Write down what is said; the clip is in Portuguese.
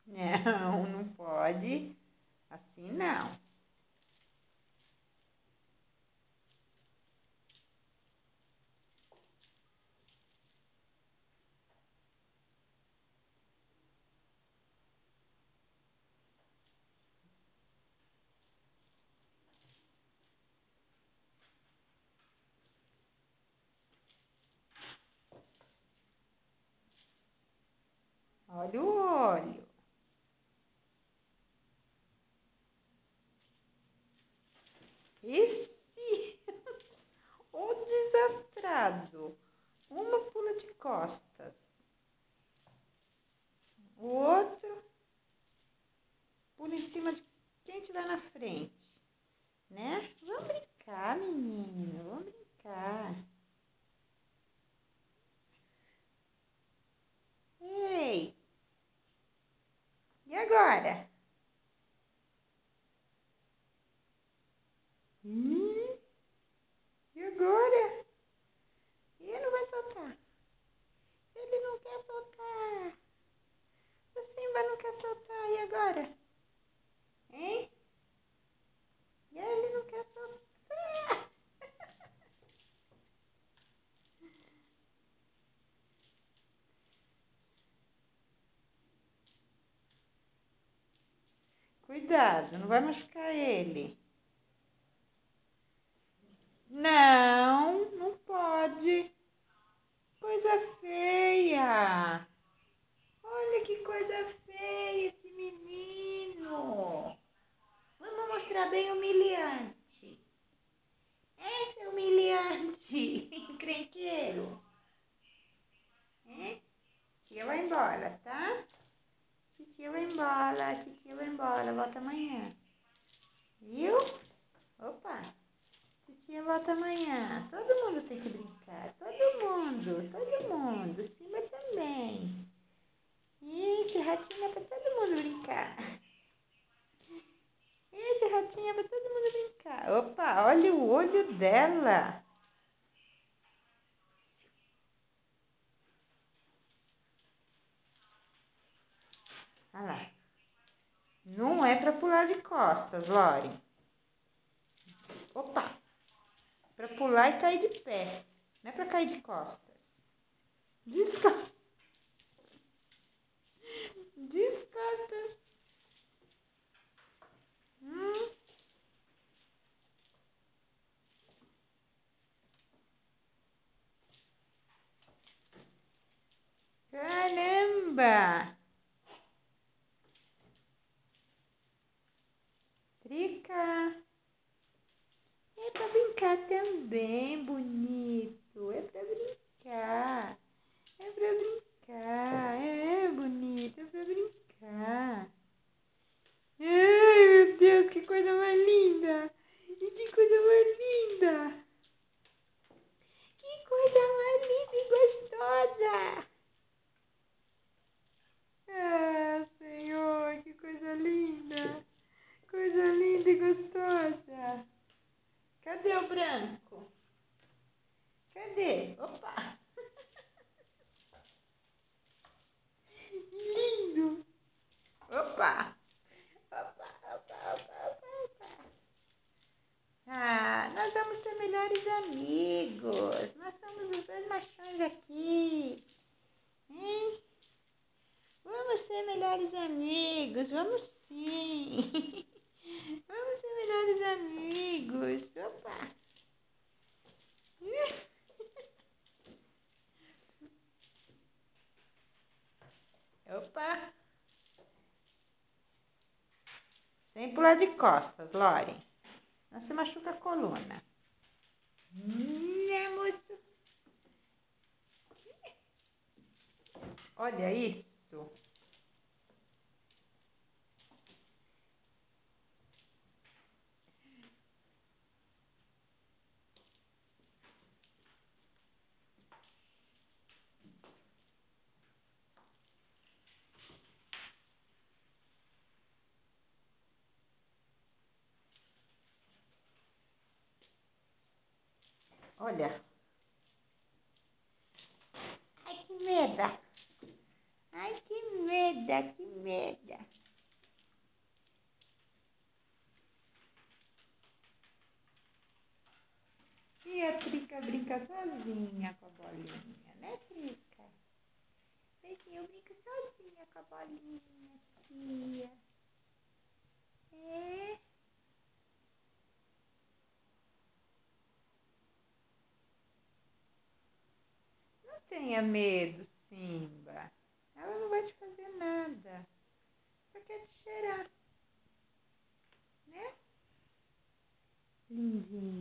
Não, não pode. Assim não. Olha o olho. Esse, o desastrado. Uma pula de costas. O outro pula em cima de quem estiver na frente. Né? Vamos brincar, menino. Vamos brincar. Ei, e agora? Hum, e agora? Ele não vai soltar. Ele não quer soltar. O Simba não quer soltar. E agora? Hein? E ele não quer soltar. Cuidado, não vai machucar ele. Não, não pode. Coisa feia. Olha que coisa feia esse menino. Vamos mostrar bem humilhante. Esse é humilhante. Encrenqueiro. Tia vai embora, tá? Titia vai embora. Titia vai embora. Volta amanhã. Viu? Opa. Titia volta amanhã. Todo mundo tem que brincar. Todo mundo. Todo mundo. Simba também. Esse ratinho é pra todo mundo brincar. Esse ratinho é pra todo mundo brincar. Opa, olha o olho dela. Olha lá. Não é pra pular de costas, Lore. Opa. Pra pular e cair de pé. Não é pra cair de costas. Descosta. Descosta. Hum. Caramba. Trica. É pra brincar também, bonito. É pra brincar. É pra brincar. É bonito. É pra brincar. Ai, meu Deus, que coisa mais linda. E que coisa mais linda. Que coisa mais linda e gostosa. Ah, Senhor, que coisa linda. Coisa linda e gostosa. Cadê o branco? Cadê? Opa! Lindo! Opa! Opa, opa, opa, opa, opa. Ah, nós vamos ser melhores amigos. Nós somos os dois machões aqui. Hein? Vamos ser melhores amigos. Vamos sim. Vamos ser melhores amigos. Opa! Opa! Sem pular de costas, Lore. Não se machuca a coluna. Moço. Olha isso. Olha. Ai, que medo. Ai, que medo, que medo. E a Trica brinca sozinha com a bolinha, né, Trica? Beijinho, brinca sozinha com a bolinha, tia. É. Não tenha medo, Simba. Ela não vai te fazer nada. Só quer te cheirar, né? Lindinho.